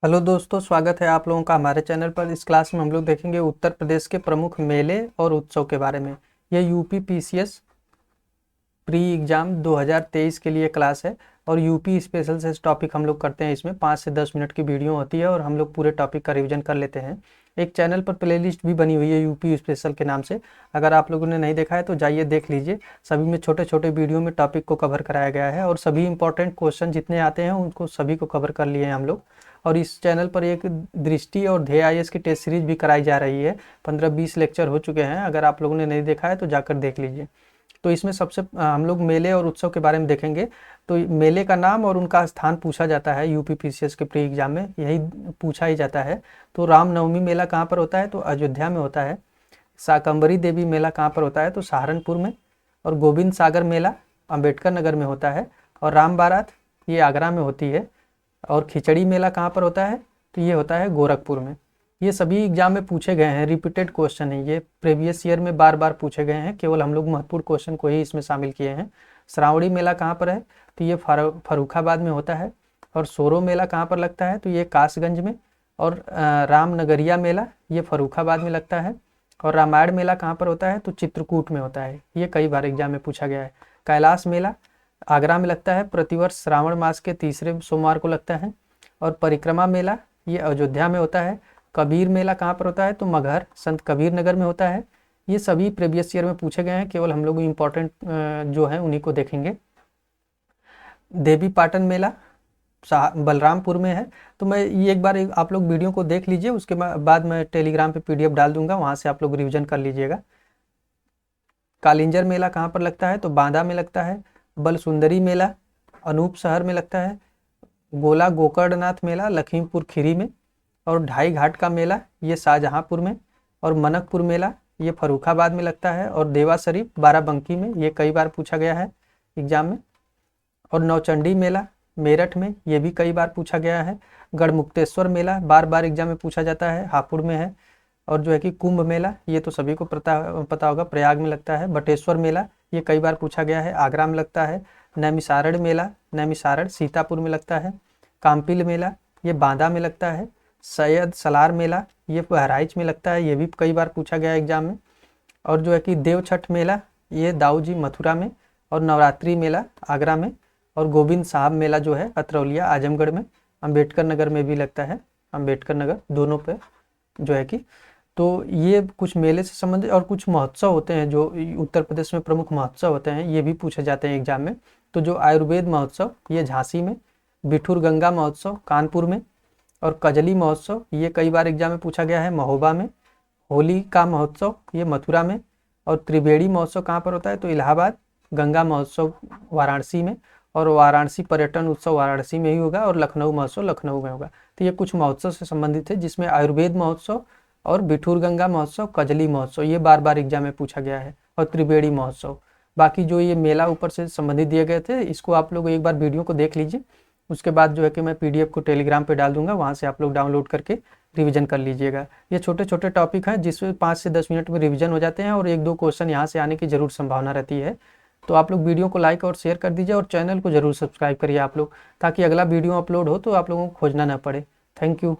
Hello दोस्तों, स्वागत है आप लोगों का हमारे चैनल पर। इस क्लास में हम लोग देखेंगे उत्तर प्रदेश के प्रमुख मेले और उत्सव के बारे में। ये यूपी पीसीएस प्री एग्ज़ाम 2023 के लिए क्लास है और यूपी स्पेशल से टॉपिक हम लोग करते हैं। इसमें 5 से 10 मिनट की वीडियो होती है और हम लोग पूरे टॉपिक का रिवीजन कर लेते हैं। एक चैनल पर प्लेलिस्ट भी बनी हुई है यूपी स्पेशल के नाम से, अगर आप लोगों ने नहीं देखा है तो जाइए देख लीजिए। सभी में छोटे छोटे वीडियो में टॉपिक को कवर कराया गया है और सभी इंपॉर्टेंट क्वेश्चन जितने आते हैं उनको सभी को कवर कर लिए हैं हम लोग। और इस चैनल पर एक दृष्टि और ध्येय आईएएस की टेस्ट सीरीज भी कराई जा रही है। 15-20 लेक्चर हो चुके हैं, अगर आप लोगों ने नहीं देखा है तो जाकर देख लीजिए। तो इसमें सबसे हम लोग मेले और उत्सव के बारे में देखेंगे। तो मेले का नाम और उनका स्थान पूछा जाता है यूपी पीसीएस के प्री एग्जाम में, यही पूछा ही जाता है। तो रामनवमी मेला कहाँ पर होता है? तो अयोध्या में होता है। शाकंभरी देवी मेला कहाँ पर होता है? तो सहारनपुर में। और गोविंद सागर मेला अम्बेडकर नगर में होता है। और राम बारात ये आगरा में होती है। और खिचड़ी मेला कहाँ पर होता है? तो ये होता है गोरखपुर में। ये सभी एग्जाम में पूछे गए हैं, रिपीटेड क्वेश्चन है ये, प्रीवियस ईयर में बार बार पूछे गए हैं, केवल हम लोग महत्वपूर्ण क्वेश्चन को ही इसमें शामिल किए हैं। श्रावणी मेला कहाँ पर है? तो ये फर्रुखाबाद में होता है। और सोरो मेला कहाँ पर लगता है? तो ये कासगंज में। और रामनगरिया मेला ये फर्रुखाबाद में लगता है। और रामायण मेला कहाँ पर होता है? तो चित्रकूट में होता है। ये कई बार एग्जाम में पूछा गया है। कैलाश मेला आगरा में लगता है, प्रतिवर्ष श्रावण मास के तीसरे सोमवार को लगता है। और परिक्रमा मेला ये अयोध्या में होता है। कबीर मेला कहाँ पर होता है? तो मगहर संत कबीर नगर में होता है। ये सभी प्रीवियस ईयर में पूछे गए हैं, केवल हम लोग इम्पोर्टेंट जो है उन्हीं को देखेंगे। देवी पाटन मेला बलरामपुर में है। तो मैं ये एक बार आप लोग वीडियो को देख लीजिए, उसके बाद मैं टेलीग्राम पे पीडीएफ डाल दूंगा, वहाँ से आप लोग रिविजन कर लीजिएगा। कालिंजर मेला कहाँ पर लगता है? तो बांदा में लगता है। बलसुंदरी मेला अनूप शहर में लगता है। गोला गोकर्णनाथ मेला लखीमपुर खीरी में। और ढाई घाट का मेला ये शाहजहांपुर में। और मनकपुर मेला ये फर्रुखाबाद में लगता है। और देवा शरीफ बाराबंकी में, ये कई बार पूछा गया है एग्जाम में। और नौचंडी मेला मेरठ में, ये भी कई बार पूछा गया है। गढ़मुक्तेश्वर मेला बार बार एग्जाम में पूछा जाता है, हापुड़ में है। और जो है कि कुंभ मेला ये तो सभी को पता होगा, प्रयाग में लगता है। बटेश्वर मेला ये कई बार पूछा गया है, आगरा में लगता है। नैमिषारण्य मेला नैमिषारण्य सीतापुर में लगता है। काम्पिल मेला ये बांदा में लगता है। सैयद सलार मेला ये बहराइच में लगता है, ये भी कई बार पूछा गया एग्जाम में। और जो है कि देव छठ मेला ये दाऊजी मथुरा में। और नवरात्रि मेला आगरा में। और गोविंद साहब मेला जो है अतरौलिया आजमगढ़ में। अम्बेडकर नगर में भी लगता है, अम्बेडकर नगर दोनों पे जो है कि। तो ये कुछ मेले से संबंधित और कुछ महोत्सव होते हैं जो उत्तर प्रदेश में प्रमुख महोत्सव होते हैं, ये भी पूछे जाते हैं एग्जाम में। तो जो आयुर्वेद महोत्सव ये झांसी में। बिठूर गंगा महोत्सव कानपुर में। और कजली महोत्सव ये कई बार एग्जाम में पूछा गया है, महोबा में। होली का महोत्सव ये मथुरा में। और त्रिवेणी महोत्सव कहाँ पर होता है? तो इलाहाबाद। गंगा महोत्सव वाराणसी में। और वाराणसी पर्यटन उत्सव वाराणसी में ही होगा। और लखनऊ महोत्सव लखनऊ में होगा। तो ये कुछ महोत्सव से संबंधित है, जिसमें आयुर्वेद महोत्सव और बिठूर गंगा महोत्सव कजली महोत्सव ये बार बार एग्जाम में पूछा गया है। और त्रिवेणी महोत्सव। बाकी जो ये मेला ऊपर से संबंधित दिए गए थे, इसको आप लोग एक बार वीडियो को देख लीजिए। उसके बाद जो है कि मैं पीडीएफ को टेलीग्राम पे डाल दूंगा, वहाँ से आप लोग डाउनलोड करके रिवीजन कर लीजिएगा। ये छोटे छोटे टॉपिक हैं जिसमें 5 से 10 मिनट में रिवीजन हो जाते हैं और 1-2 क्वेश्चन यहाँ से आने की जरूर संभावना रहती है। तो आप लोग वीडियो को लाइक और शेयर कर दीजिए और चैनल को जरूर सब्सक्राइब करिए आप लोग, ताकि अगला वीडियो अपलोड हो तो आप लोगों को खोजना ना पड़े। Thank you.